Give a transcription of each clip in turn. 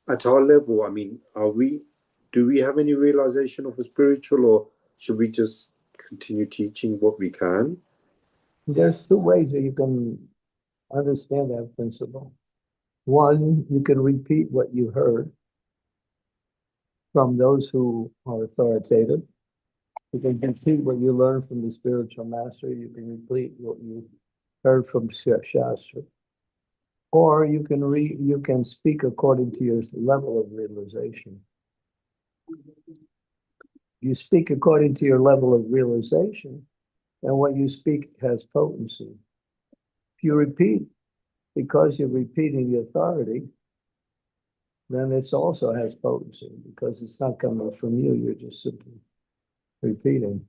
at our level, I mean, do we have any realization of a spiritual, or should we just continue teaching what we can? There's two ways that you can understand that principle. One, you can repeat what you heard from those who are authoritative. You can repeat what you learned from the spiritual master. You can repeat what you heard from Shastra. Or you can speak according to your level of realization. You speak according to your level of realization, and what you speak has potency. If you repeat because you're repeating the authority, then it also has potency because it's not coming from you, you're just simply repeating.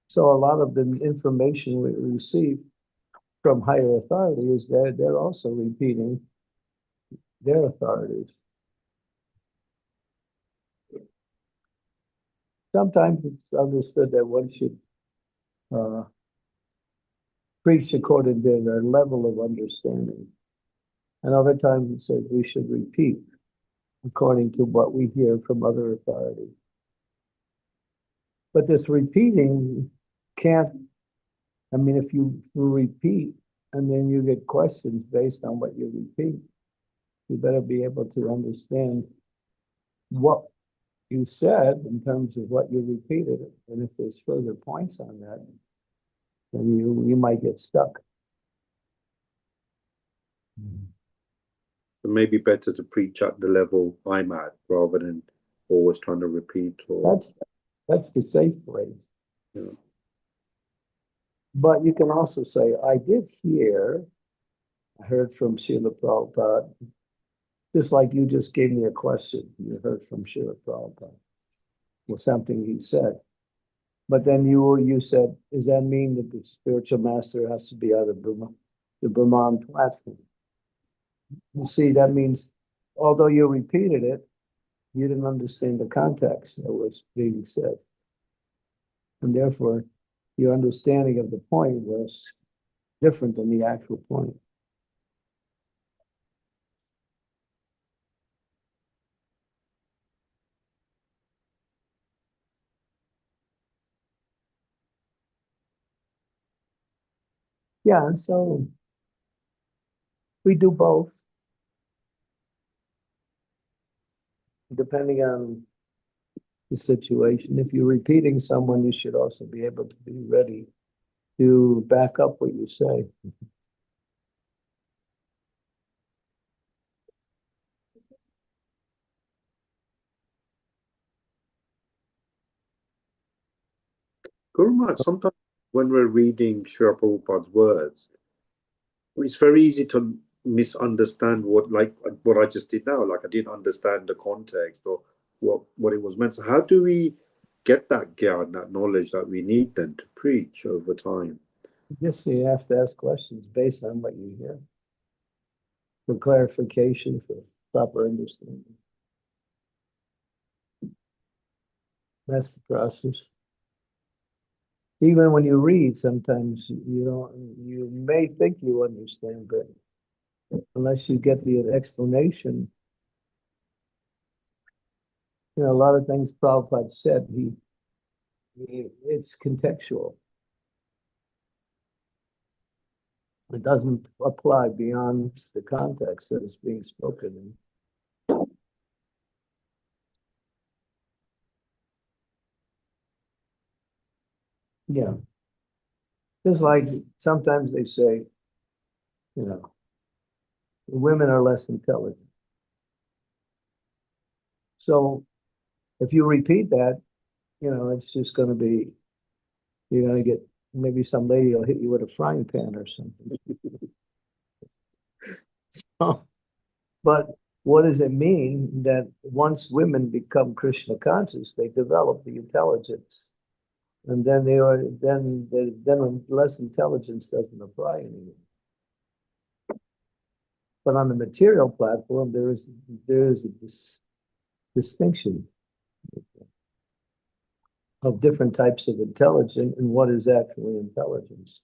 So a lot of the information we receive from higher authority is that they're also repeating their authorities. Sometimes it's understood that one should preach according to their level of understanding. And other times it says we should repeat according to what we hear from other authorities. But this repeating can't, I mean, if you repeat and then you get questions based on what you repeat, you better be able to understand what you said in terms of what you repeated. And if there's further points on that, then you might get stuck. So maybe better to preach at the level I'm at rather than always trying to repeat. Or That's the safe place. yeah. But you can also say, I heard from Srila Prabhupada, just like you just gave me a question. You heard from Srila Prabhupada with something he said. But then you said, does that mean that the spiritual master has to be on the Brahman platform? You see, that means, although you repeated it, you didn't understand the context that was being said. And therefore, your understanding of the point was different than the actual point. Yeah, so we do both, depending on the situation. If you're repeating someone, you should also be able to be ready to back up what you say. Guru Maharaj, sometimes when we're reading Srila Prabhupada's words, it's very easy to misunderstand what I just did now. Like I didn't understand the context or what it was meant. So how do we get that gyan, that knowledge that we need then to preach over time? Yes, you have to ask questions based on what you hear for clarification, for proper understanding. That's the process. Even when you read, sometimes you may think you understand, but unless you get the explanation, a lot of things Prabhupada said, it's contextual. It doesn't apply beyond the context that is being spoken in. Yeah. Just like sometimes they say, women are less intelligent. So if you repeat that, it's just going to be, you're going to get, maybe some lady will hit you with a frying pan or something. So, but what does it mean that once women become Krishna conscious, they develop the intelligence, and then then less intelligence doesn't apply anymore. But on the material platform, there is this distinction of different types of intelligence and what is actually intelligence.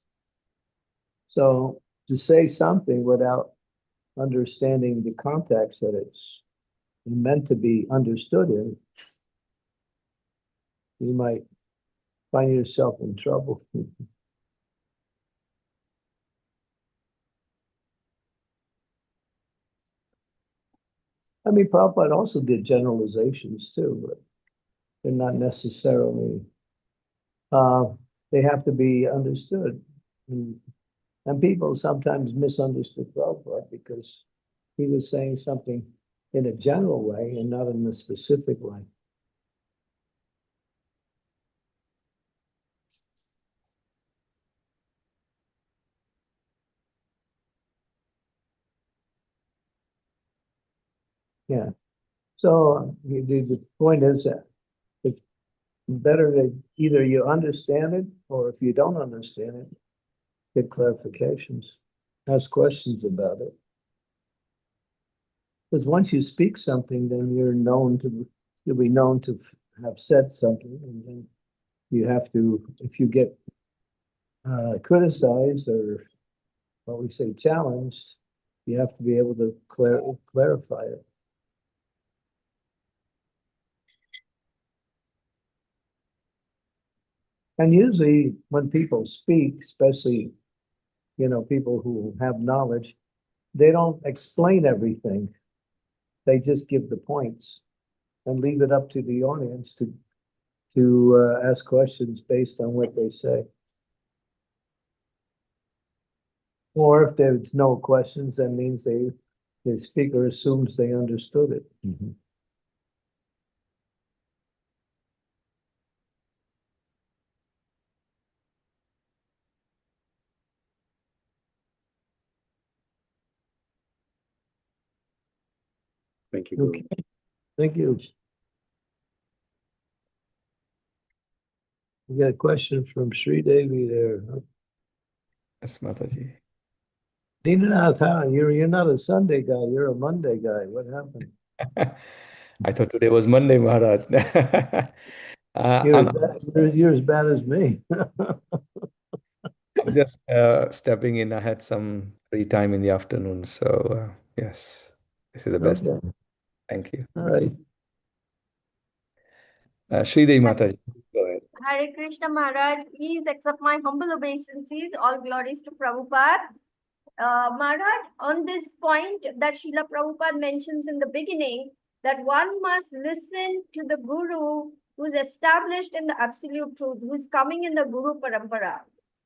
So to say something without understanding the context that it's meant to be understood in, you might find yourself in trouble. I mean, Prabhupada also did generalizations too, but they're not necessarily, they have to be understood. And people sometimes misunderstood Prabhupada because he was saying something in a general way and not in a specific way. Yeah. So the point is that it's better that either you understand it, or if you don't understand it, get clarifications, ask questions about it. Because once you speak something, then you'll be known to have said something, and then you have to, if you get criticized or what we say challenged, you have to be able to clarify it. And usually when people speak, especially, people who have knowledge, they don't explain everything. They just give the points and leave it up to the audience to ask questions based on what they say. Or if there's no questions, that means the speaker assumes they understood it. Mm-hmm. Thank you, Guru. Okay. Thank you. We got a question from Sri Devi there. Yes, Mataji. Dinanath, you're not a Sunday guy, you're a Monday guy. What happened? I thought today was Monday, Maharaj. You're as bad as me. I'm just stepping in. I had some free time in the afternoon. So, yes, this is the best. Okay. Thank you. All right. Sridevi Mataji, go ahead. Hare Krishna Maharaj, please accept my humble obeisances. All glories to Prabhupada. Maharaj, on this point that Srila Prabhupada mentions in the beginning, that one must listen to the Guru who's established in the absolute truth, who's coming in the Guru Parampara.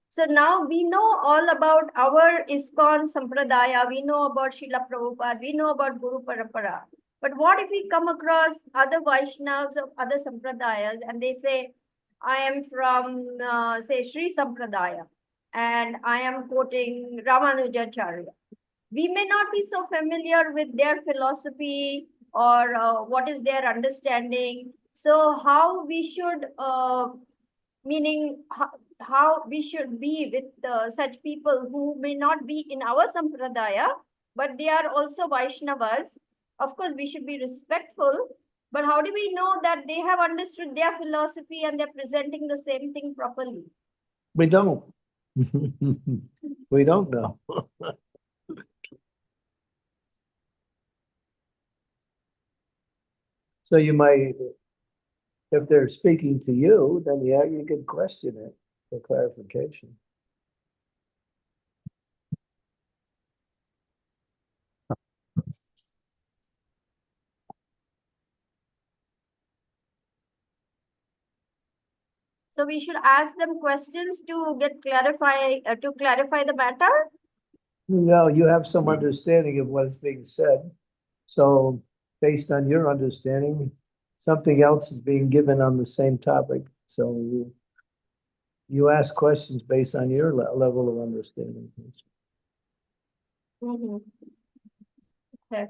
So now we know all about our ISKCON Sampradaya, we know about Srila Prabhupada, we know about Guru Parampara. But what if we come across other Vaishnavas of other Sampradayas and they say, I am from, say, Sri Sampradaya, and I am quoting Ramanujacharya. We may not be so familiar with their philosophy or what is their understanding. So how we should, meaning how we should be with such people who may not be in our Sampradaya, but they are also Vaishnavas. Of course, we should be respectful, but how do we know that they have understood their philosophy and they're presenting the same thing properly? We don't. We don't know. So you might, if they're speaking to you, then yeah, you could question it for clarification. So we should ask them questions to clarify the matter. You have some understanding of what is being said. So based on your understanding, something else is being given on the same topic. So you ask questions based on your level of understanding. Mm-hmm. Okay.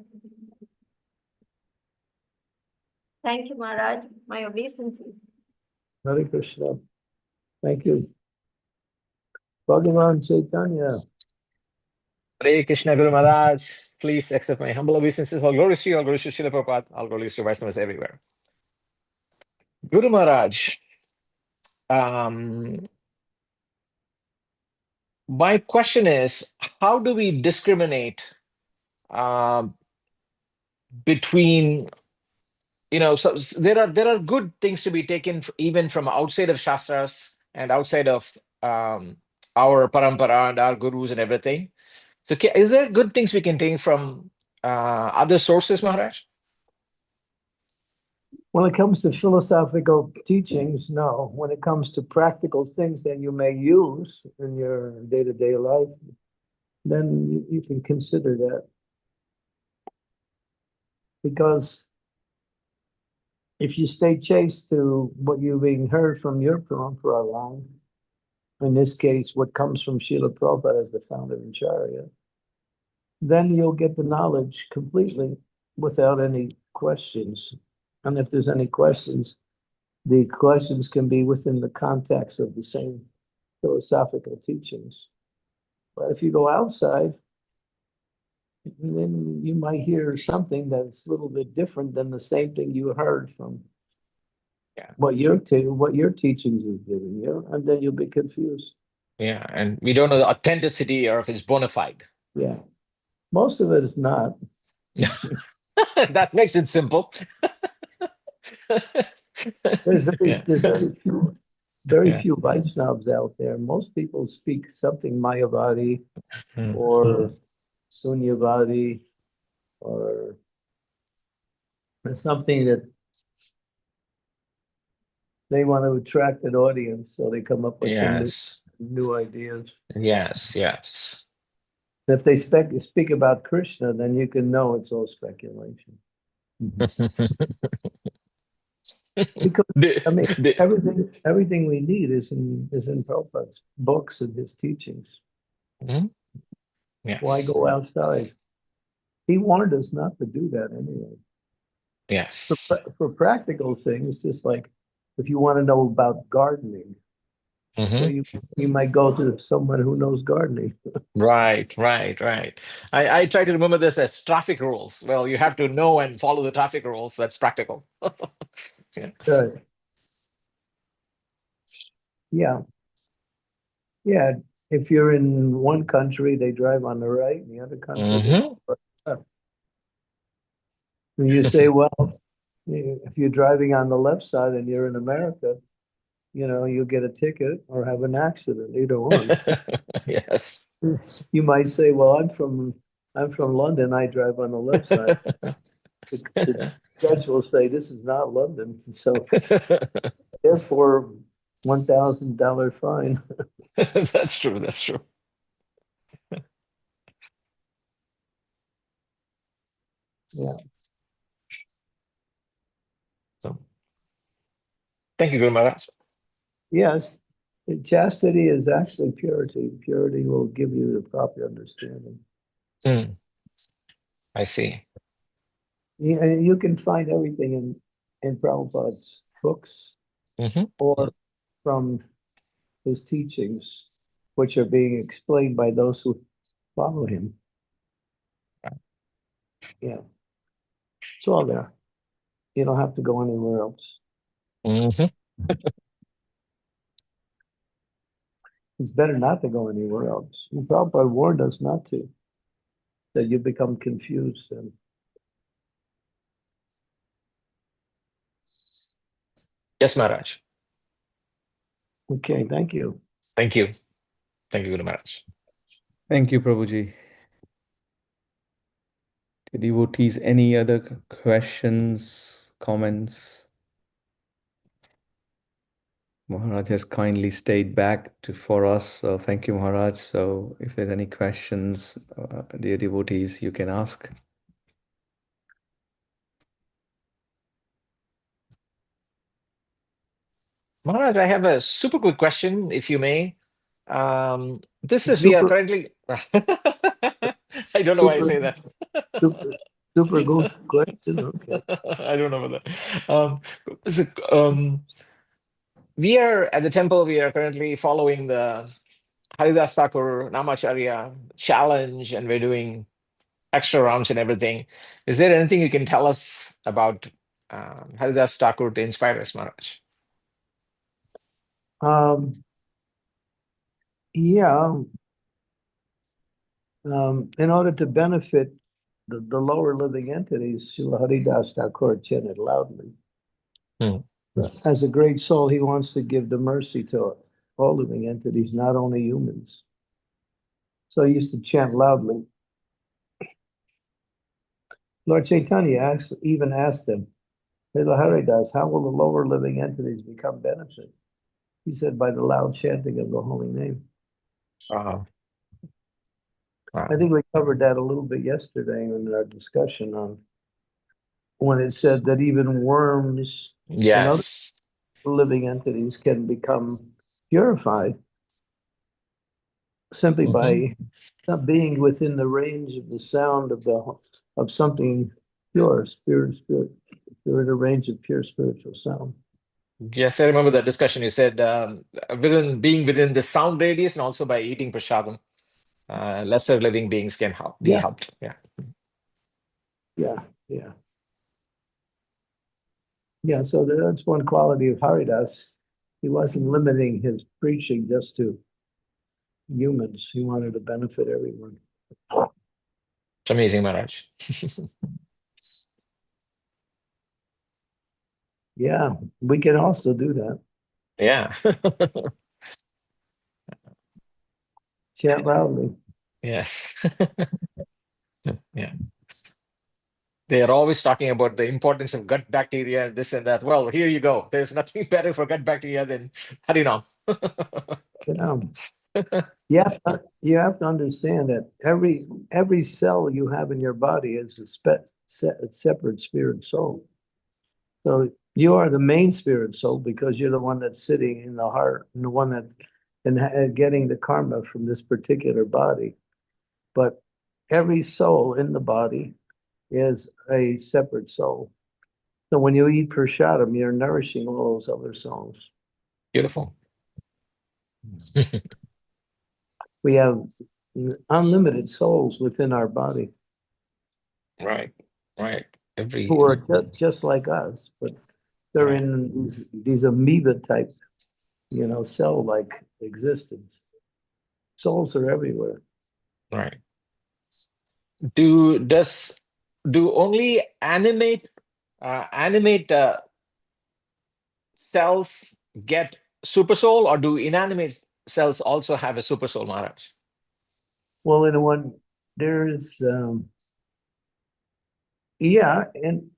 Thank you, Maharaj. My obeisance. Hare Krishna. Thank you. Bhagavan Chaitanya. Hare Krishna Guru Maharaj, please accept my humble obeisances. All glories to you, all glories to Srila Prabhupada, all glories to Vaishnavas everywhere. Guru Maharaj, my question is, how do we discriminate between so there are good things to be taken even from outside of Shastras and outside of our parampara and our gurus and everything. So is there good things we can take from other sources, Maharaj? When it comes to philosophical teachings, no. When it comes to practical things that you may use in your day-to-day life, then you can consider that. Because if you stay chaste to what you're being heard from your parampara line, in this case, what comes from Srila Prabhupada as the founder and Acharya, then you'll get the knowledge completely without any questions. And if there's any questions, the questions can be within the context of the same philosophical teachings. But if you go outside, then you might hear something that's a little bit different than the same thing you heard from what your teachings is giving you, and then you'll be confused. Yeah, and we don't know the authenticity or if it's bona fide. Yeah, most of it is not. That makes it simple. There's Yeah. very Yeah. few Vaishnavas out there. Most people speak something Mayavadi Hmm. or Sunyavadi or something that they want to attract an audience, so they come up with some Yes. new ideas. Yes. Yes. If they speak about Krishna, then you can know it's all speculation. Because I mean, everything we need is in Prabhupada's books and his teachings. Mhm. Yes. Why go outside? He warned us not to do that anyway. Yes. For practical things, just like if you want to know about gardening, so Mhm. you might go to someone who knows gardening. Right. I try to remember this as traffic rules. Well, you have to know and follow the traffic rules. That's practical. Yeah. Right. Yeah. Yeah. If you're in one country, they drive on the right, in the other country, they Mhm. drive on the left. And you say, well, if you're driving on the left side and you're in America, you'll get a ticket or have an accident, either one. Yes. You might say, well, I'm from London, I drive on the left side. The judge will say, this is not London, so therefore, $1,000 fine. That's true. That's true. Yeah. So, thank you, Guru Maharaj. Yes, chastity is actually purity. Purity will give you the proper understanding. Hmm. I see. And you can find everything in Prabhupada's books Mhm. or from his teachings, which are being explained by those who follow him. Yeah, it's all there. You don't have to go anywhere else. Mhm. It's better not to go anywhere else. And Prabhupada warned us not to, that you become confused. And Yes, Maharaj. okay, thank you. Thank you. Thank you, Guru Maharaj. Thank you, Prabhuji. Devotees, any other questions, comments? Maharaj has kindly stayed back for us. So thank you, Maharaj. So if there's any questions, dear devotees, you can ask. Maharaj, I have a super quick question, if you may. We are currently, I don't know why I say that. Super good question. Okay. I don't know about that. We are at the temple, we are currently following the Haridas Thakur Namacharya challenge, and we're doing extra rounds and everything. Is there anything you can tell us about Haridas Thakur to inspire us, Maharaj? Yeah. In order to benefit the lower living entities, Srila Haridas Thakur chanted loudly. Hmm. As a great soul, he wants to give the mercy to all living entities, not only humans. So he used to chant loudly. Lord Chaitanya even asked him, Srila Haridas, how will the lower living entities become benefit? He said, by the loud chanting of the holy name. Wow. I think we covered that a little bit yesterday in our discussion on when it said that even worms and other Yes. living entities can become purified simply Mhm. by not being within the range of the sound of something pure, spirit. They're in a range of pure spiritual sound. Yes, I remember that discussion. You said being within the sound radius and also by eating prasadam, lesser living beings can be Yeah. helped. Yeah. Yeah. Yeah, so that's one quality of Haridas. He wasn't limiting his preaching just to humans. He wanted to benefit everyone. It's amazing, Maharaj. Yeah, we can also do that. Yeah. Chant loudly. Yes. Yeah. They are always talking about the importance of gut bacteria, this and that. Well, here you go. There's nothing better for gut bacteria than Harinam. You know, you have to understand that every cell you have in your body is a separate spirit soul. So you are the main spirit soul because you're the one that's sitting in the heart and the one that's getting the karma from this particular body. But every soul in the body is a separate soul. So when you eat prasadam, you're nourishing all those other souls. Beautiful. We have unlimited souls within our body Right. Right. who are just like us, but they're Right. in these amoeba type, cell-like existence. Souls are everywhere. Right. Do only animate cells get super soul, or do inanimate cells also have a super soul, Maharaj? Well, in one, there's, yeah, and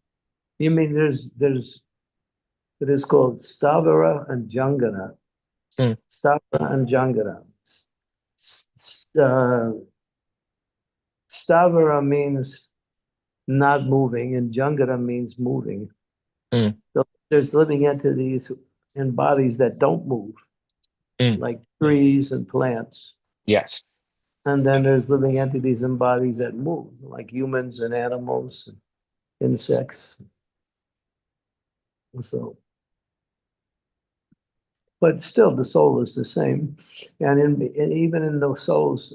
you mean it is called Stavara and Jangana. Hmm. Stavara and Jangana. Stavara means not moving, and Jangana means moving. Hmm. So there's living entities in bodies that don't move, Hmm. like trees and plants. Yes. And then there's living entities in bodies that move, like humans and animals, and insects. So, but still, the soul is the same, and even in those souls,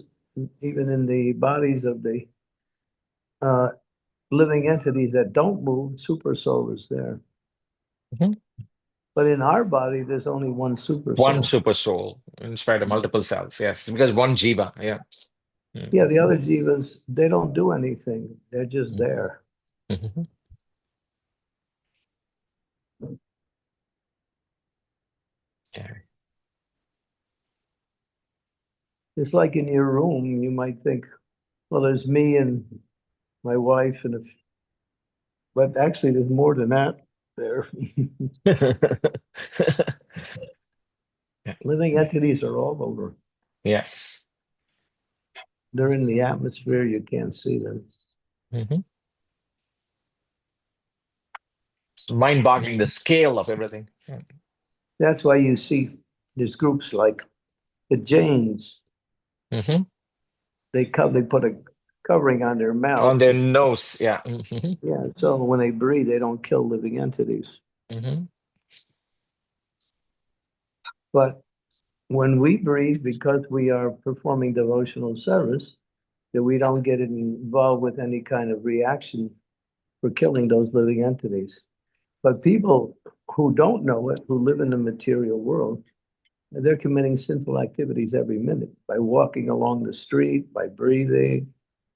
even in the bodies of the living entities that don't move, super soul is there. Mhm. But in our body, there's only one super One soul. super soul in spite of multiple cells. Yes, because one jiva. Yeah. Hmm. Yeah, the other jivas, they don't do anything. They're just there. Mhm. Yeah. It's like in your room, you might think, well, there's me and my wife, but actually there's more than that there. Living entities are all over. Yes. They're in the atmosphere, you can't see them. Mhm. It's mind-boggling the scale of everything. Yeah. That's why you see there's groups like the Jains, Mhm. they put a covering on their On mouths. their nose. Yeah. Mhm. Yeah, so when they breathe, they don't kill living entities. Mhm. But when we breathe, because we are performing devotional service, that we don't get involved with any kind of reaction for killing those living entities. But people who don't know it, who live in the material world, they're committing sinful activities every minute by walking along the street, by breathing,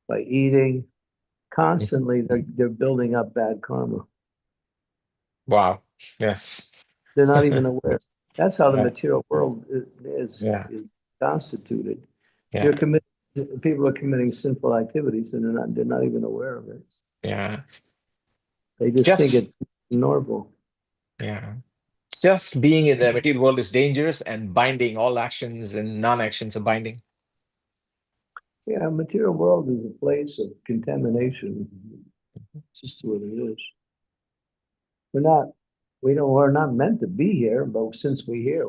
by eating. constantly they're building up bad karma. Wow. Yes. They're not even aware. That's how the Yeah. material world is Yeah. constituted. Yeah. People are committing sinful activities and they're not even aware of it. Yeah. They It's just think just, it's normal. yeah. Just being in the material world is dangerous, and binding, all actions and non-actions are binding. Yeah, material world is a place of contamination. It's just what it is. We're not meant to be here, but since we're here,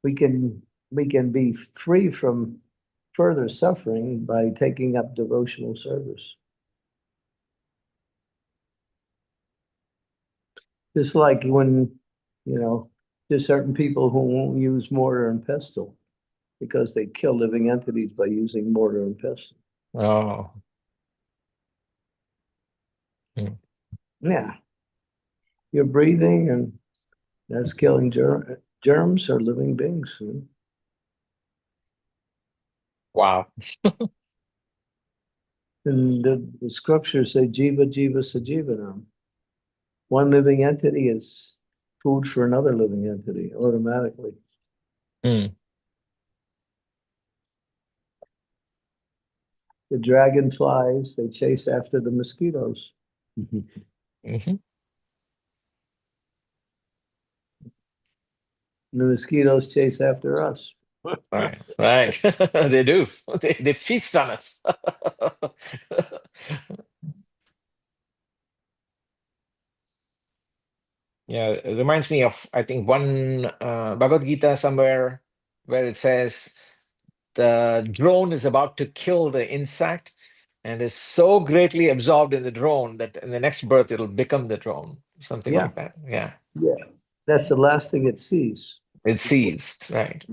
we can be free from further suffering by taking up devotional service. Just like when, there's certain people who won't use mortar and pestle because they kill living entities by using mortar and pestle. Oh. Hmm. Yeah. You're breathing and that's killing germs or living beings. Wow. And the scriptures say, Jiva, Jiva, Sajivanam. One living entity is food for another living entity automatically. Hmm. The dragonflies, they chase after the mosquitoes. Mm-hmm. And the mosquitoes chase after us. Right. Right. They do. They feast on us. Yeah, it reminds me of, I think, one Bhagavad Gita somewhere where it says the drone is about to kill the insect and is so greatly absorbed in the drone that in the next birth it'll become the drone. Something Yeah. like that. Yeah. Yeah. That's the last thing it sees. It sees, right.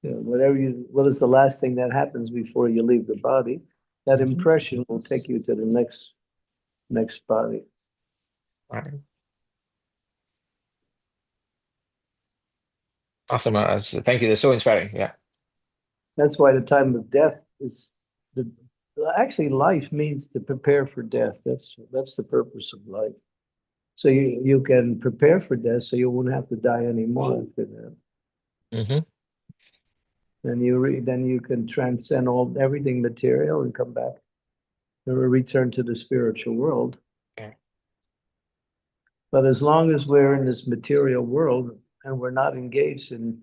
What is the last thing that happens before you leave the body? That impression will take you to the next body. Right. Awesome. Thank you. That's so inspiring. Yeah. That's why the time of death is actually life means to prepare for death. That's the purpose of life. So you can prepare for death so you won't have to die anymore after that. Mm-hmm. Then you can transcend everything material and come back and return to the spiritual world. Yeah. But as long as we're in this material world and we're not engaged in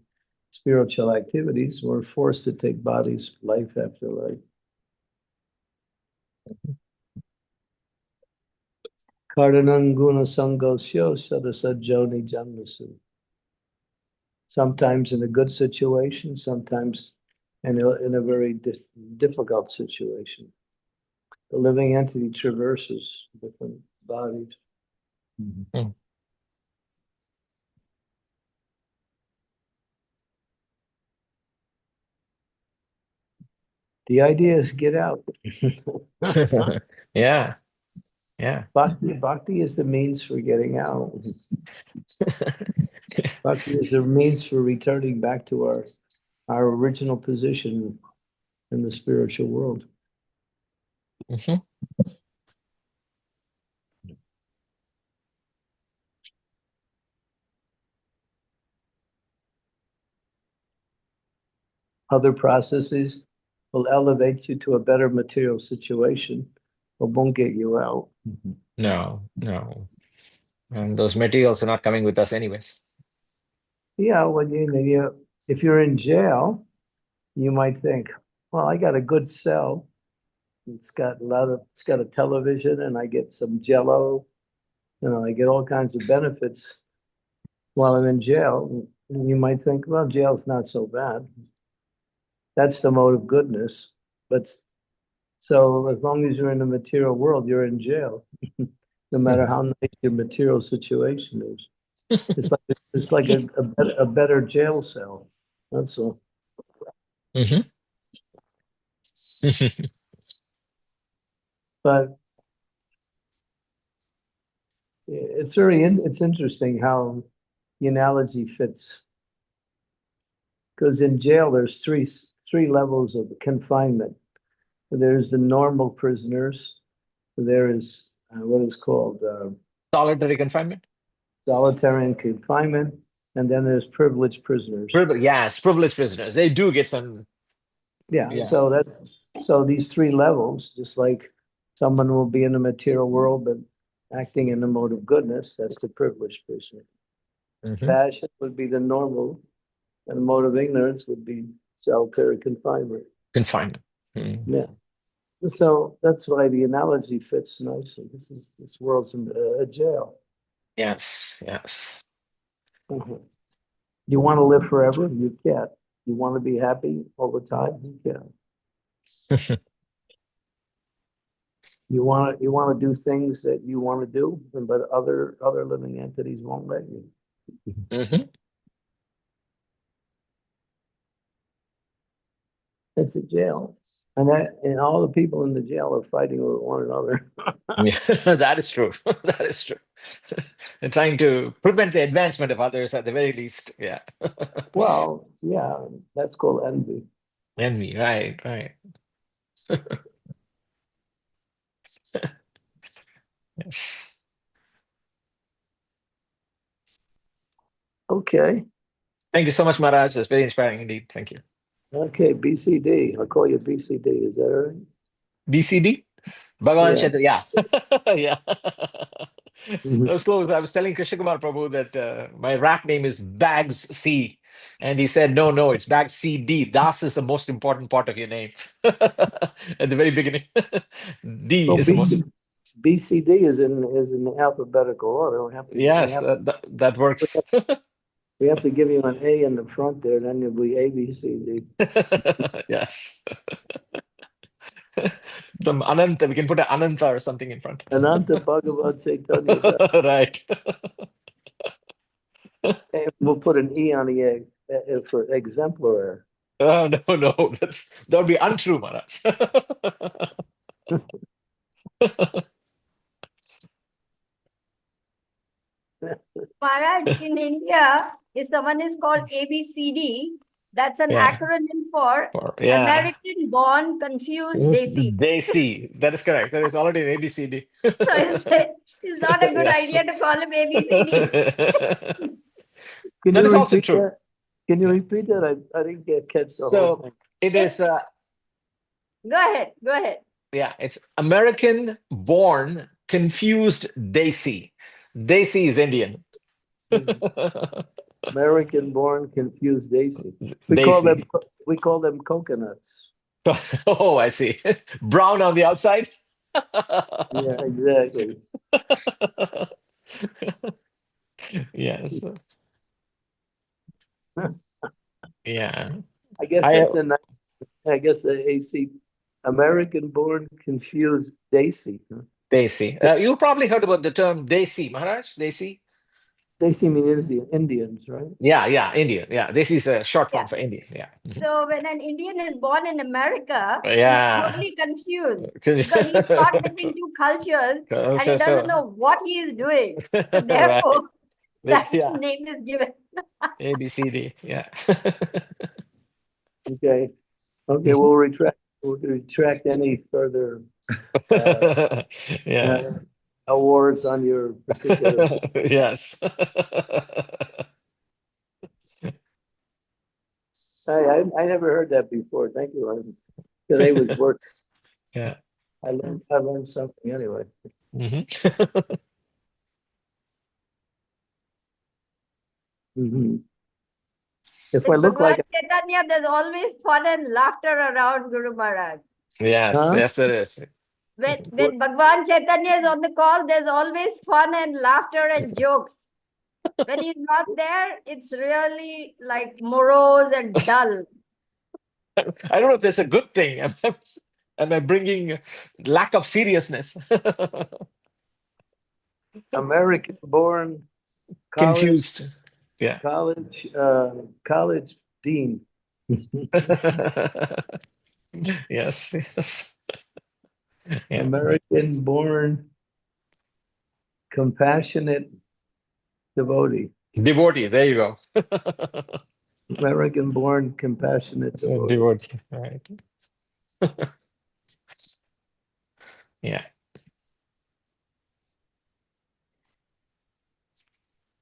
spiritual activities, we're forced to take bodies life after life. Kardananguna sangosyo sadasajoni janmasu. Sometimes in a good situation, sometimes in a very difficult situation. The living entity traverses different bodies. Mm. The idea is get out. Yeah. Yeah. Bhakti is the means for getting out. Bhakti is the means for returning back to our original position in the spiritual world. Mm-hmm. Other processes will elevate you to a better material situation, but won't get you out. No, no. And those materials are not coming with us anyways. Yeah, if you're in jail, you might think, well, I got a good cell. It's got a television and I get some jello, I get all kinds of benefits while I'm in jail. And you might think, well, jail's not so bad. That's the mode of goodness. But so as long as you're in the material world, you're in jail, no matter how nice your material situation is. It's like a better jail cell. That's all. Mm-hmm. But it's interesting how the analogy fits. Because in jail, there's three levels of confinement. There's the normal prisoners. There is what is called Solitary confinement. solitary confinement, and then there's privileged prisoners. Yes, privileged prisoners. They do get some. Yeah, Yeah. so these three levels, just like someone will be in the material world, but acting in the mode of goodness, that's the privileged prisoner. Mhm. Passion would be the normal, and the mode of ignorance would be solitary confinement. Confinement. Mm. Yeah. So that's why the analogy fits nicely. This world's a jail. Yes, yes. Mhm. You want to live forever? You can't. You want to be happy all the time? You can't. You want to do things that you want to do, but other living entities won't let you. Mhm. It's a jail, and all the people in the jail are fighting with one another. Yeah, that is true. That is true. They're trying to prevent the advancement of others at the very least. Yeah. Well, yeah, that's called envy. Envy, right, right. Yes. Okay, Thank you so much, Maharaj. That's very inspiring indeed. Thank you. okay, BCD. I'll call you BCD. Is that all right? BCD? Bhagavan Yeah. Chaitra, yeah. Yeah. Mhm. That was close. I was telling Krishna Kumar Prabhu that my rap name is Bags C. And he said, no, it's Bags CD. Das is the most important part of your name. At the very beginning. D Well, is the most. BCD is in alphabetical order. Yes, that works. We have to give you an A in the front there, then it'll be ABCD. Yes. Some Ananta, we can put an Ananta or something in front. Ananta Bhagavat Chaitanya. Right. And we'll put an E on the egg for exemplar. No, that would be untrue, Maharaj. Maharaj, in India, if someone is called ABCD, that's an Yeah. acronym for Yeah. American Born Confused Desi. Desi. That is correct. There is already an ABCD. So it's not a good Yes. idea to call him ABCD. Can That you is also repeat true. that? Can you repeat that? I didn't catch the whole So thing. it is, Go ahead. yeah, it's American born confused Desi. Desi is Indian. American born confused Daisy. Desi. We call them coconuts. Oh, I see. Brown on the outside. Yeah, exactly. Yes. Yeah. I guess that's a nice, I guess the AC American born confused Daisy. Desi. You probably heard about the term Desi, Maharaj. Desi. Daisy means Indians, right? Yeah, Indian. Yeah, Desi is a short form Yeah. for Indian. Yeah. So when an Indian is born in America, Yeah. he's totally confused because he's caught between two cultures and he doesn't know what he is doing. So therefore, that Yeah. name is given. ABCD. Yeah. Okay. Okay, we'll retract any further Yeah. awards on your particular. Yes. I never heard that before. Thank you. Today was work. Yeah. I learned something anyway. Mhm. Mhm. If With I look like Bhagavan Chaitanya, there's always fun and laughter around Guru Maharaj. Yes, Huh? yes, there is. When Bhagavan Chaitanya is on the call, there's always fun and laughter and jokes. When he's not there, it's really like morose and dull. I don't know if that's a good thing. Am I bringing lack of seriousness? American born Confused. Yeah. college dean. Yes, yes. Yeah. American born compassionate devotee. Devotee, there you go. American born compassionate devotee. Devotee, right. Yeah.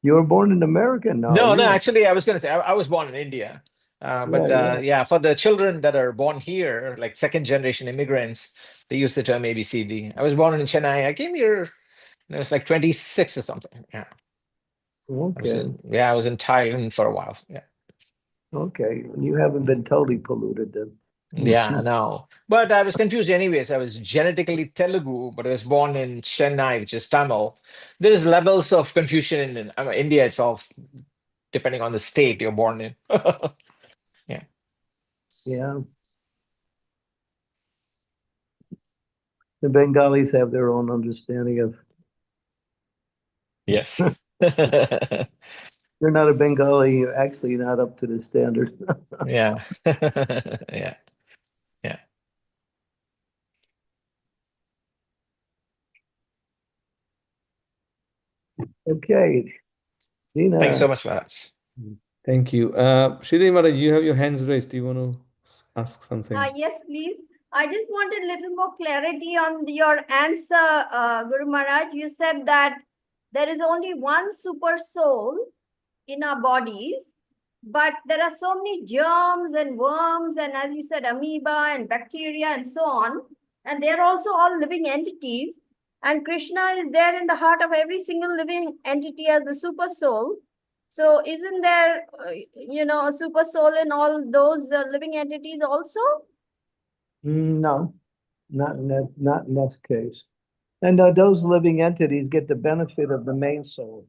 You were born in America? No, You weren't. actually, I was going to say I was born in India. But Yeah. for the children that are born here, like second generation immigrants, they use the term ABCD. I was born in Chennai. I came here when I was like 26 or something. Yeah. Okay. I was in Thailand for a while. Yeah. Okay. You haven't been totally polluted then. Yeah, no. But I was confused anyways. I was genetically Telugu, but I was born in Chennai, which is Tamil. There's levels of confusion in India itself, depending on the state you're born in. Yeah. Yeah. The Bengalis have their own understanding of. Yes. You're not a Bengali. You're actually not up to the standard. Yeah. Yeah. Yeah. Okay. Dina. Thanks so much for that. Thank you. Sridhar Maharaj, you have your hands raised. Do you want to ask something? Yes, please. I just wanted a little more clarity on your answer, Guru Maharaj. You said that there is only one super soul in our bodies, but there are so many germs and worms, and as you said, amoeba and bacteria and so on. And they're also all living entities. And Krishna is there in the heart of every single living entity as the super soul. So isn't there, a super soul in all those living entities also? No, not in that case. And those living entities get the benefit of the main soul.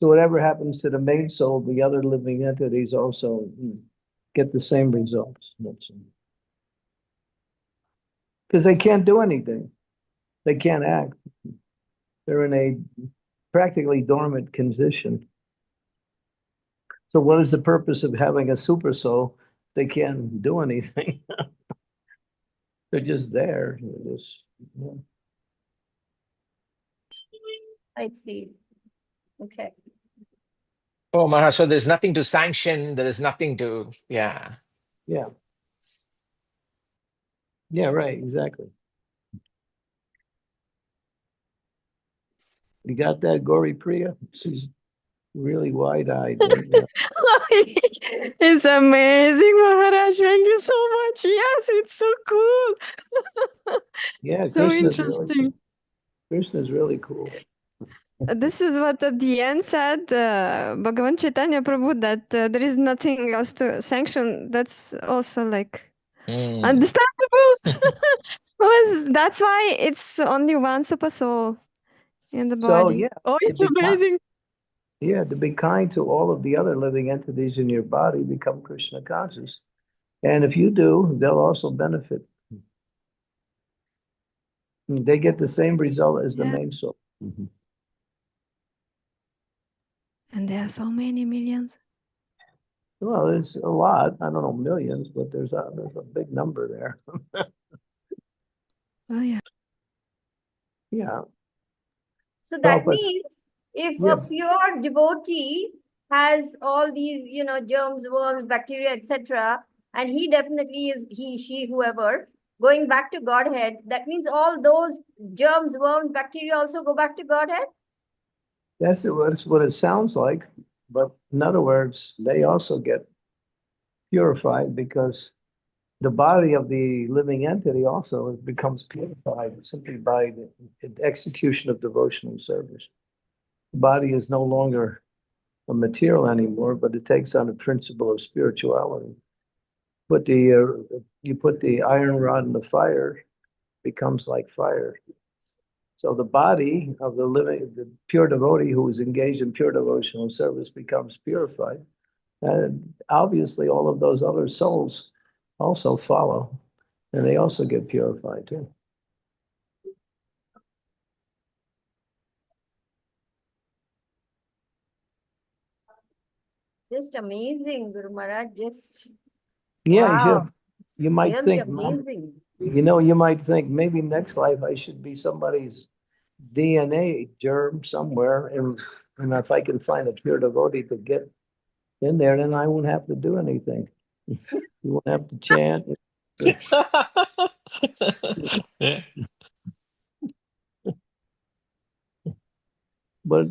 So whatever happens to the main soul, the other living entities also get the same results. Because they can't do anything. They can't act. They're in a practically dormant condition. So what is the purpose of having a super soul? They can't do anything. They're just there. I see. Okay. Oh, Maharaj, so there's nothing to sanction. There is nothing to, yeah. Yeah. Yeah, right, exactly. You got that, Gauri Priya? She's really wide-eyed. It's amazing, Maharaj. Thank you so much. Yes, it's so cool. Yeah, So Krishna's interesting. Krishna's really cool. This is what at the end said Bhagavan Chaitanya Prabhu, that there is nothing else to sanction. That's also like understandable. Because that's why it's only one super soul in the So, body. yeah, Oh, it's to be kind- amazing. Yeah, to be kind to all of the other living entities in your body, become Krishna conscious. And if you do, they'll also benefit. They get the same result as the Yeah. main soul. And there are so many millions. Well, there's a lot. I don't know, millions, but there's a big number there. Oh, yeah. Yeah. So that but- means if Yeah. a pure devotee has all these, germs, worms, bacteria, etc., and he definitely is, he, she, whoever, going back to Godhead, that means all those germs, worms, bacteria also go back to Godhead? That's what it sounds like. But in other words, they also get purified because the body of the living entity also becomes purified simply by the execution of devotional service. The body is no longer a material anymore, but it takes on the principle of spirituality. But you put the iron rod in the fire, becomes like fire. So the body of the pure devotee who is engaged in pure devotional service becomes purified. And obviously all of those other souls also follow, and they also get purified too. Just amazing, Guru Maharaj. Just Yeah, wow. you might Really think, amazing. you might think maybe next life I should be somebody's DNA germ somewhere, and if I can find a pure devotee to get in there, then I won't have to do anything. You won't have to chant. Yeah. But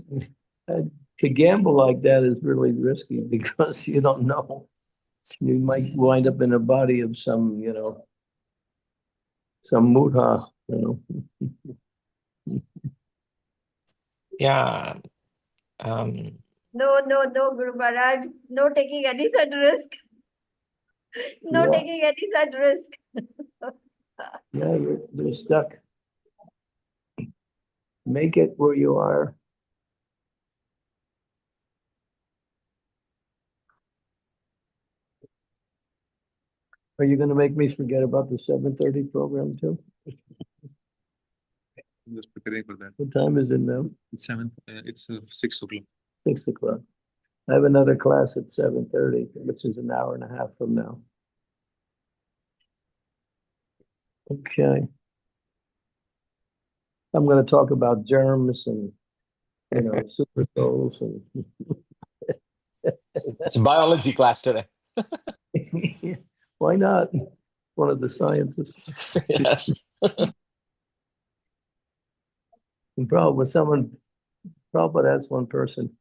to gamble like that is really risky because you don't know. You might wind up in the body of some, some mudha, Yeah. No, Guru Maharaj. No taking any such risk. No Yeah. taking any such risk. Yeah, you're stuck. Make it where you are. Are you going to make me forget about the 7:30 program too? I'm just preparing for that. What time is it now? It's 6 o'clock. 6 o'clock. I have another class at 7:30, which is an hour and a half from now. Okay. I'm going to talk about germs and, super souls and It's biology class today. why not? One of the sciences. Yes. And probably that's one person.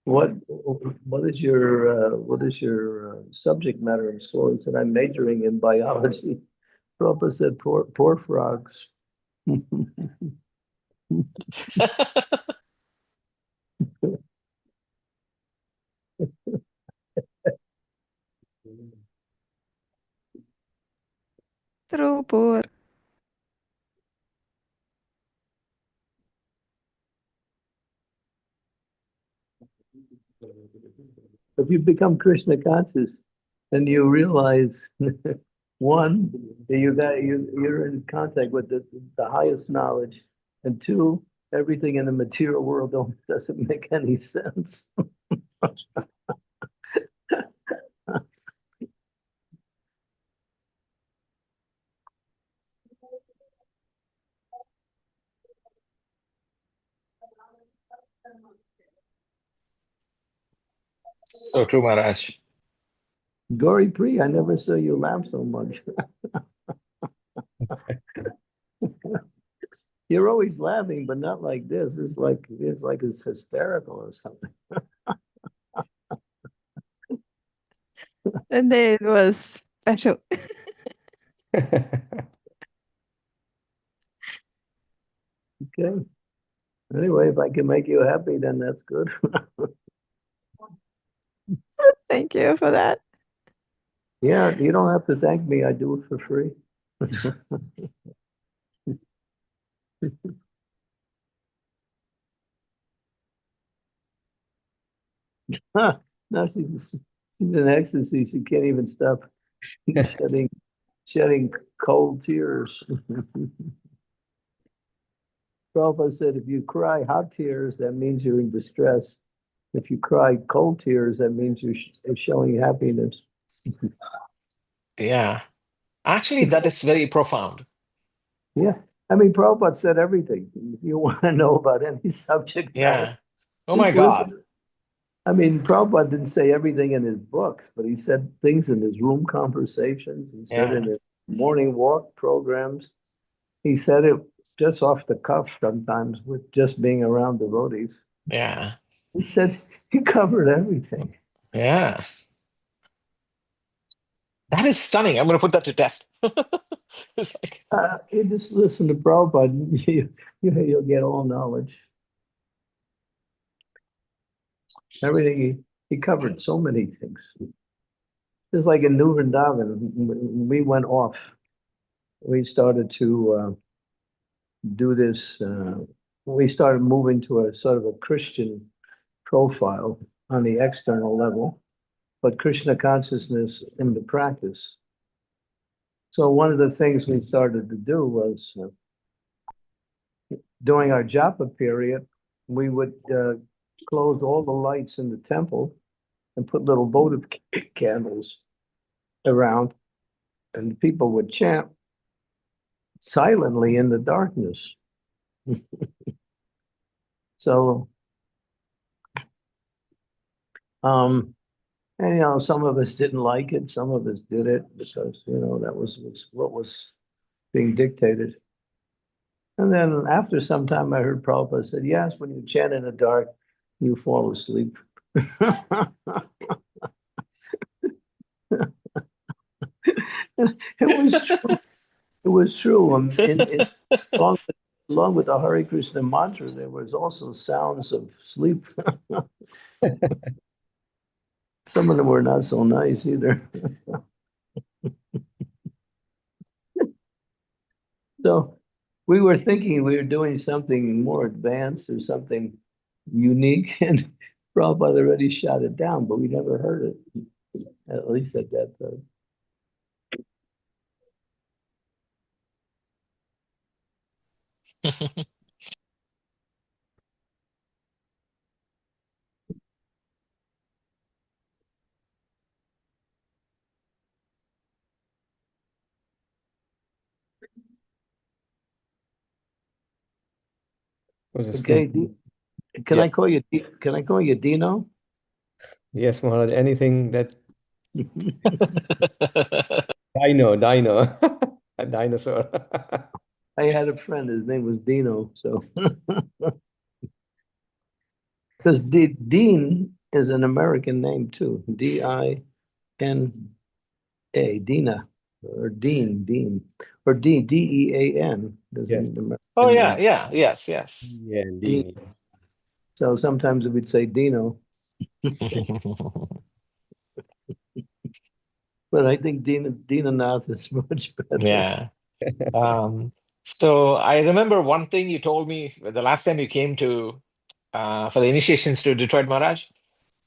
What is your subject matter in school? He said, I'm majoring in biology. Prabhupada said, poor frogs. True, poor. If you become Krishna conscious, then you realize one, that you're in contact with the highest knowledge, and two, everything in the material world doesn't make any sense. So true, Maharaj. Gauri Pri, I never saw you laugh so much. You're always laughing, but not like this. It's like it's hysterical or something. The day it was special. Okay. Anyway, if I can make you happy, then that's good. Thank you for that. Yeah, you don't have to thank me. I do it for free. Now she's in ecstasy. She can't even stop shedding cold tears. Prabhupada said, if you cry hot tears, that means you're in distress. If you cry cold tears, that means you're showing happiness. Yeah. Actually, that is very profound. Yeah. I mean, Prabhupada said everything. If you want to know about any subject matter, Yeah. Oh my just God. listen. I mean, Prabhupada didn't say everything in his books, but he said things in his room conversations. He said Yeah. in his morning walk programs. He said it just off the cuff sometimes with just being around devotees. Yeah. He said he covered everything. Yeah. That is stunning. I'm going to put that to test. It's like, You just listen to Prabhupada, you'll get all knowledge. Everything, he covered so many things. Just like in New Vrindavan, when we went off, we started to do this, we started moving to a sort of a Christian profile on the external level, but Krishna consciousness in the practice. So one of the things we started to do was during our japa period, we would close all the lights in the temple and put little votive candles around, and people would chant silently in the darkness. So, and some of us didn't like it, some of us did it because that was what was being dictated. And then after some time, I heard Prabhupada said, yes, when you chant in the dark, you fall asleep. It was true. It was true. Along, along with the Hare Krishna mantra, there was also sounds of sleep. Some of them were not so nice either. So we were thinking we were doing something more advanced or something unique, and Prabhupada already shot it down, but we never heard it, at least at that time. Was a Okay, simple. can Yeah. I call you? Can I call you Dino? Yes, Maharaj. Anything that Dino, a dinosaur. I had a friend. His name was Dino. So because Dean is an American name too. Dina, Dina, or Dean, or Dean. There's Yes. an American Oh yeah, name. yeah, yes, yes. Yeah, Dean. indeed. So sometimes we'd say Dino, but I think Dina Nath is much better. Yeah. So I remember one thing you told me the last time you came to for the initiations to Detroit Maharaj.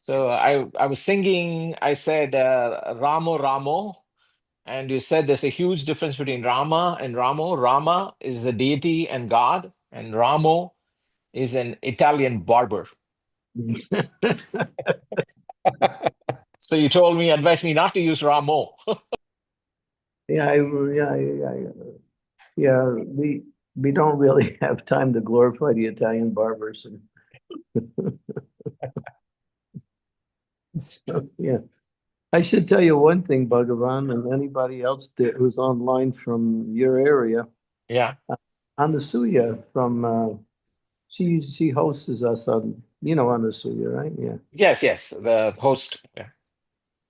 So I was singing, I said Ramo Ramo, and you said there's a huge difference between Rama and Ramo. Rama is a deity and God, and Ramo is an Italian barber. So you told me, advised me not to use Ramo. Yeah, yeah. We don't really have time to glorify the Italian barbers. So, yeah. I should tell you one thing, Bhagavan, and anybody else who's online from your area. Yeah. Anasuya from she hosts us on, Anasuya, right? Yeah. Yes, the host. Yeah.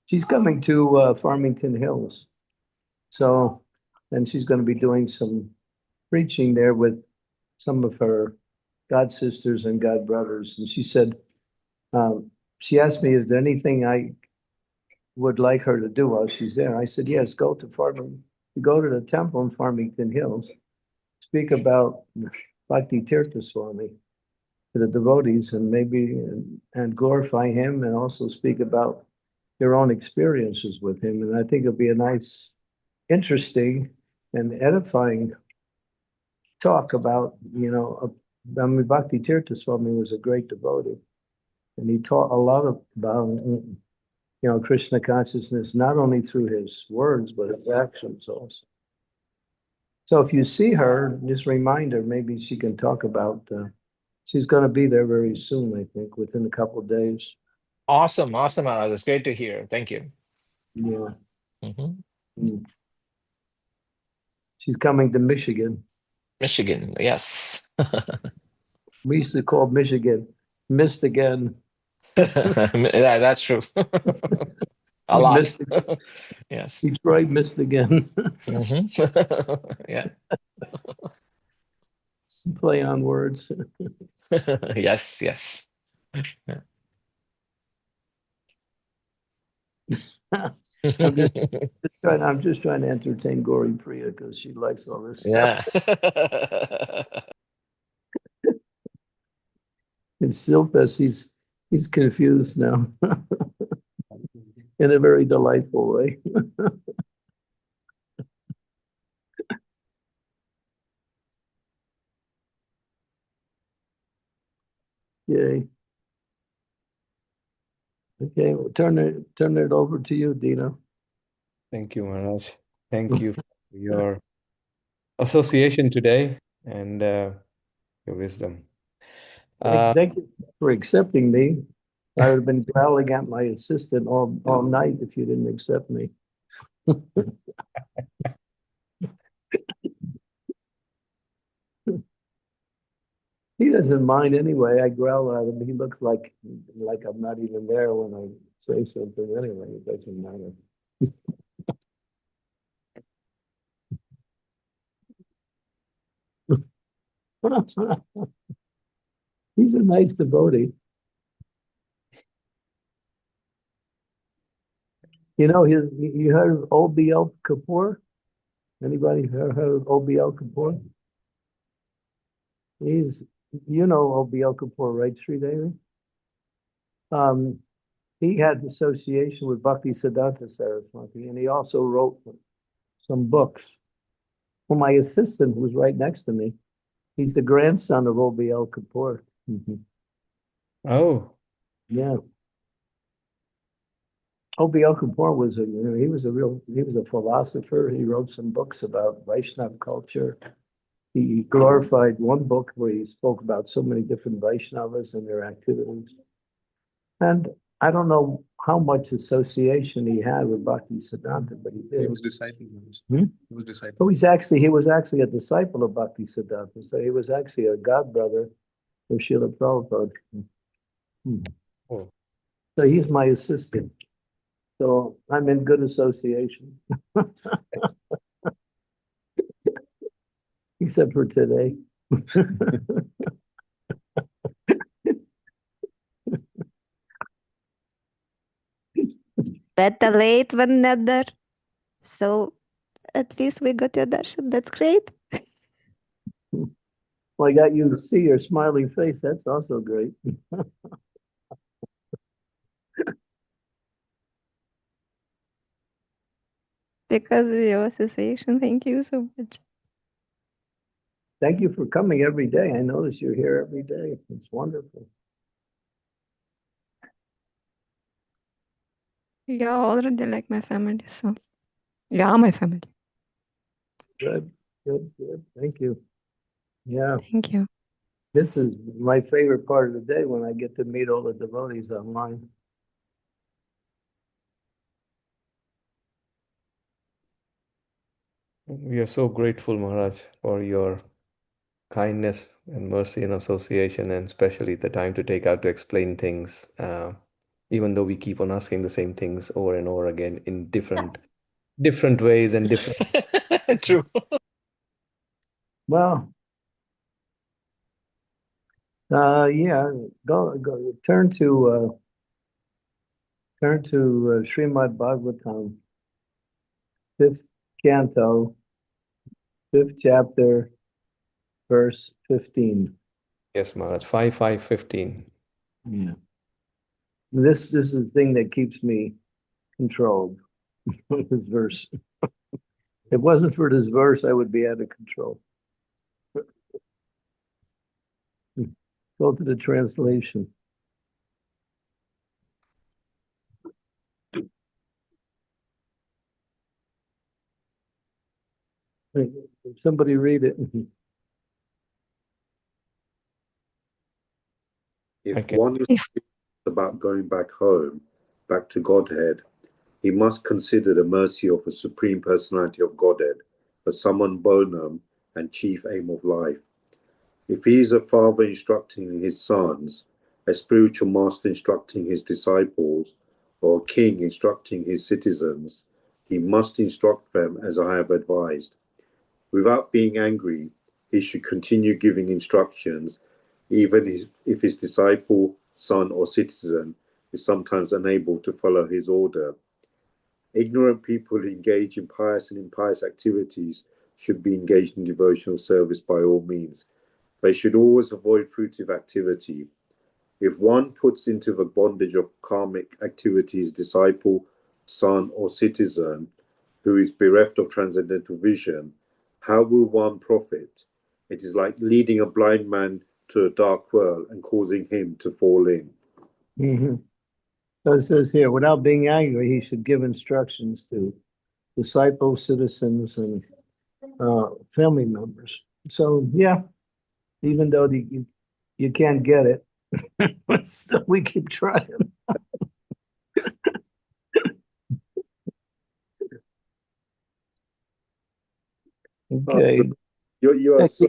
She's coming to Farmington Hills. So, and she's going to be doing some preaching there with some of her god sisters and god brothers. And she said, she asked me, is there anything I would like her to do while she's there? I said, yes, go to the temple in Farmington Hills, speak about Bhakti Tirtha Swami to the devotees, and maybe and glorify him, and also speak about your own experiences with him. And I think it'll be a nice, interesting, and edifying talk about, Bhakti Tirtha Swami was a great devotee, and he taught a lot about, Krishna consciousness, not only through his words, but his actions also. So if you see her, just remind her, maybe she can talk about, she's going to be there very soon, I think, within a couple of days. Awesome, Maharaj. That's great to hear. Thank you. Yeah. Mm-hmm. She's coming to Michigan. Michigan, yes. We used to call Michigan Missed Again. Yeah, that's true. A We lot. missed again. Yes. Detroit missed again. Yeah. Play on words. Yes, yes. Yeah. I'm just trying to entertain Gauri Priya because she likes all this stuff. Yeah. And Silpas, he's confused now in a very delightful way. Yay. Okay, we'll turn it over to you, Dino. Thank you, Maharaj. Thank you for your association today and your wisdom. Thank you for accepting me. I would have been growling at my assistant all night if you didn't accept me. He doesn't mind anyway. I growl at him. He looks like I'm not even there when I say something anyway. It doesn't matter. He's a nice devotee. You know, you heard of OBL Kapoor? Anybody heard of OBL Kapoor? You know OBL Kapoor, right, Sri Devi? He had association with Bhakti Siddhanta Saraswati, and he also wrote some books. Well, my assistant, who's right next to me, he's the grandson of OBL Kapoor. Oh, Yeah. OBL Kapoor was he was a philosopher. He wrote some books about Vaishnava culture. He glorified one book where he spoke about so many different Vaishnavas and their activities. And I don't know how much association he had with Bhakti Siddhanta, but he He did. was disciple. Hmm? He was disciple. Oh, he was actually a disciple of Bhakti Siddhanta. So he was actually a godbrother of Srila Prabhupada. oh. So he's my assistant. So I'm in good association. Except for today. Better late than never. So at least we got your darshan. That's great. Well, I got you to see your smiling face. That's also great. Because of your association. Thank you so much. Thank you for coming every day. I notice you're here every day. It's wonderful. You're already like my family, so you are my family. Good. Thank you. Yeah, Thank you. this is my favorite part of the day when I get to meet all the devotees online. We are so grateful, Maharaj, for your kindness and mercy and association, and especially the time to take out to explain things, even though we keep on asking the same things over and over again in different ways and different. True. Well, yeah, go turn to Srimad Bhagavatam, 5th canto, 5th chapter, verse 15. Yes, Maharaj. 5:15. Yeah. This is the thing that keeps me controlled. This verse. If it wasn't for this verse, I would be out of control. Go to the translation. Somebody read it. If Okay. one is about going back home, back to Godhead, he must consider the mercy of a Supreme Personality of Godhead, the summum bonum and chief aim of life. If he is a father instructing his sons, a spiritual master instructing his disciples, or a king instructing his citizens, he must instruct them as I have advised. Without being angry, he should continue giving instructions, even if his disciple, son, or citizen is sometimes unable to follow his order. Ignorant people who engage in pious and impious activities should be engaged in devotional service by all means. They should always avoid fruitive activity. If one puts into the bondage of karmic activity his disciple, son, or citizen who is bereft of transcendental vision, how will one profit? It is like leading a blind man to a dark well and causing him to fall in. So it says here, without being angry, he should give instructions to disciples, citizens, and family members. So yeah, even though you can't get it, still we keep trying. Okay. You are so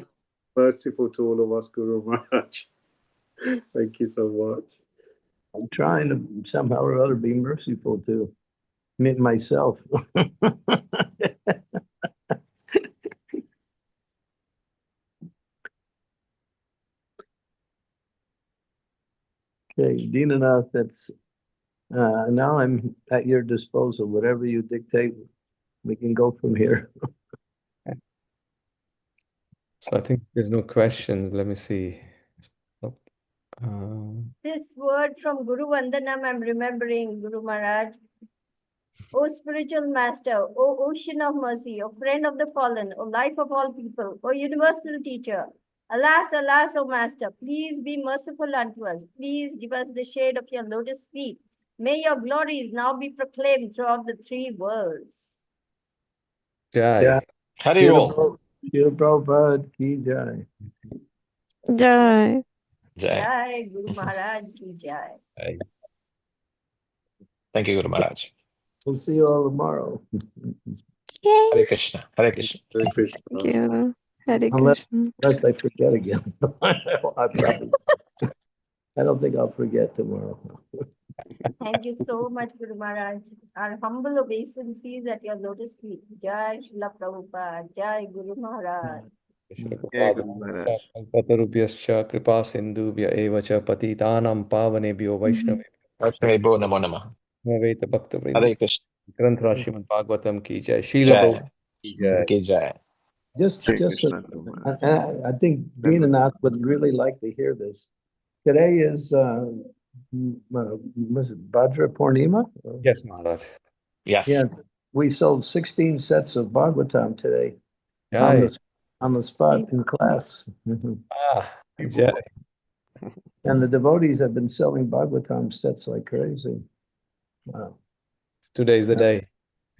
merciful to all of us, Guru Maharaj. Thank you so much. I'm trying to somehow or other be merciful to me myself. Okay, Dinanath, that's now I'm at your disposal. Whatever you dictate, we can go from here. So I think there's no questions. Let me see. Oh, This word from Guru Vandanam, I'm remembering, Guru Maharaj. O spiritual master, O ocean of mercy, O friend of the fallen, O life of all people, O universal teacher. Alas, alas, O master, please be merciful unto us. Please give us the shade of your lotus feet. May your glories now be proclaimed throughout the three worlds. Jai. Yeah. Hari Om. Srila Prabhupada ki jai. Jai. Jai. Jai Guru Maharaj ki jai. Jai. Thank you, Guru Maharaj. We'll see you all tomorrow. Yay. Hare Krishna. Hare Krishna. Hare Krishna. Thank you. Hare Unless- Krishna. Unless I forget again. I don't think I'll forget tomorrow. Thank you so much, Guru Maharaj. Our humble obeisances at your lotus feet. Jai Srila Prabhupada. Jai Guru Maharaj. Jai Guru Maharaj. Kalpatarubhyascha kripa sindhubhya eva cha patitanam pavanebhyo vaishnavebhyo Vaishnavebhyo namo namah. Veta Bhakta Vrinda. Hare Krishna. Granth Srimad Bhagavatam ki jai. Srila Jai. Prabhupada ki jai. Ki jai. Just, Hare just, Krishna, Guru Maharaj. I think Dinanath would really like to hear this. Today is, was it Bhadra Purnima? Yes, Maharaj. Yes. Yeah, we sold 16 sets of Bhagavatam today Jai. on the spot in class. Jai. And the devotees have been selling Bhagavatam sets like crazy. Wow. Today is the day.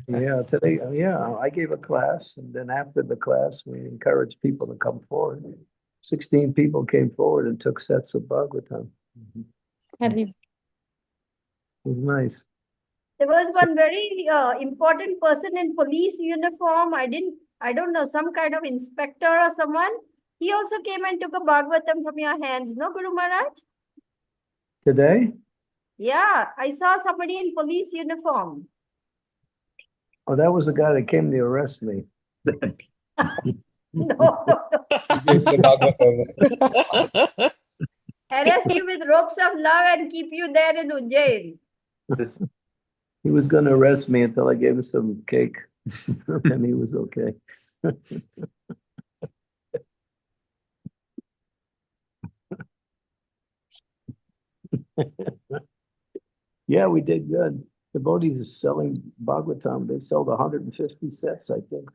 Yeah, today, yeah, I gave a class, and then after the class, we encouraged people to come forward. 16 people came forward and took sets of Bhagavatam. It was nice. There was one very important person in police uniform. I don't know, some kind of inspector or someone. He also came and took a Bhagavatam from your hands, no, Guru Maharaj? Today? Yeah, I saw somebody in police uniform. Oh, that was the guy that came to arrest me. No. Arrest you with ropes of love and keep you there in Ujjain. He was going to arrest me until I gave him some cake, and he was okay. Yeah, we did good. The devotees are selling Bhagavatam. They sold 150 sets, I think,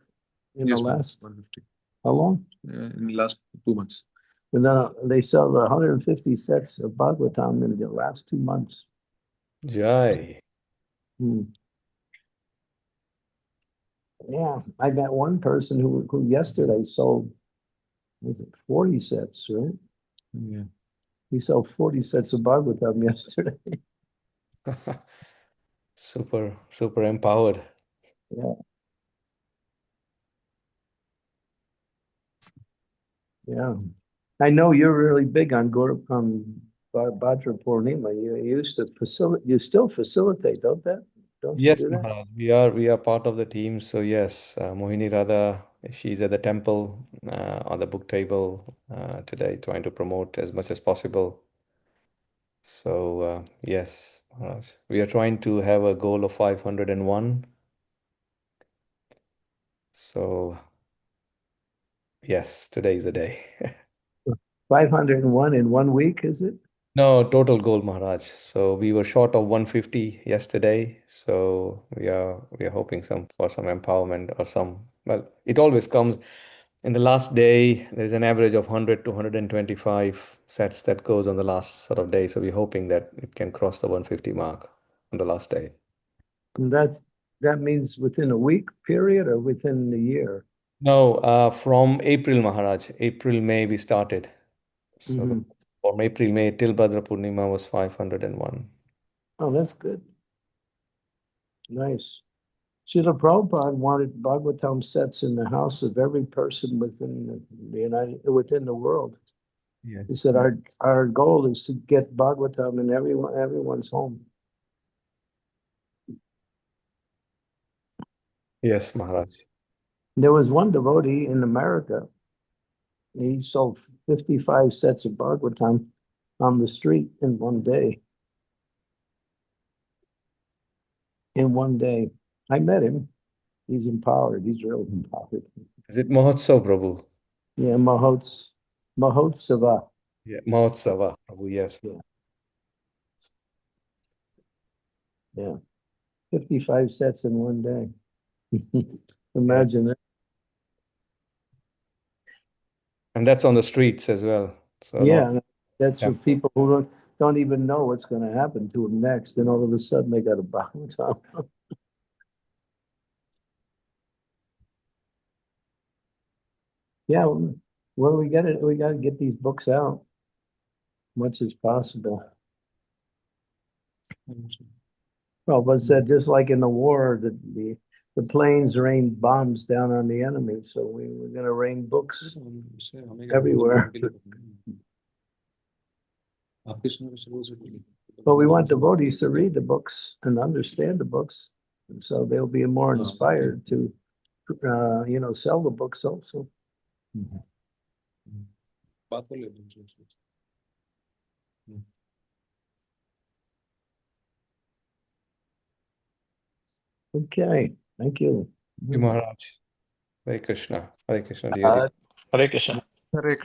in Yes, the ma'am. last, 150. how long? In the last 2 months. And then they sold 150 sets of Bhagavatam in the last 2 months. Jai. Yeah, I met one person who yesterday sold, was it 40 sets, right? Yeah. He sold 40 sets of Bhagavatam yesterday. Super empowered. Yeah. Yeah. I know you're really big on Bhadra Purnima. You used to you still facilitate, don't you Yes, do that? Maharaj. We are part of the team. So yes, Mohini Radha, she's at the temple on the book table today, trying to promote as much as possible. So yes, Maharaj, we are trying to have a goal of 501. So yes, today is the day. 501 in 1 week, is it? No, total goal, Maharaj. So we were short of 150 yesterday. So we are hoping for some empowerment or some, well, it always comes in the last day. There's an average of 100 to 125 sets that goes on the last sort of day. So we're hoping that it can cross the 150 mark on the last day. And that means within a week period or within the year? No, from April, Maharaj. April, May, we started. So from April, May till Bhadra Purnima was 501. Oh, that's good. Nice. Srila Prabhupada wanted Bhagavatam sets in the house of every person within within the world. Yes. He said, our goal is to get Bhagavatam in everyone's home. Yes, Maharaj. There was one devotee in America. He sold 55 sets of Bhagavatam on the street in one day. In one day. I met him. He's empowered. He's really empowered. Is it Mahotsav, Prabhu? Yeah, Mahotsava. Yeah, Mahotsava, Prabhu, yes. Yeah. 55 sets in one day. Imagine it. And that's on the streets as well. So Yeah, that's for Yeah. people who don't even know what's going to happen to them next. And all of a sudden they got a Bhagavatam. Yeah, well, we got to get these books out much as possible. Well, but said just like in the war, the planes rained bombs down on the enemy, so we're going to rain books everywhere. But we want devotees to read the books and understand the books, and so they'll be more inspired to, sell the books also. Okay, thank you. Thank you, Maharaj. Hare Krishna. Hare Krishna, dear. Hare Krishna. Hare Krishna.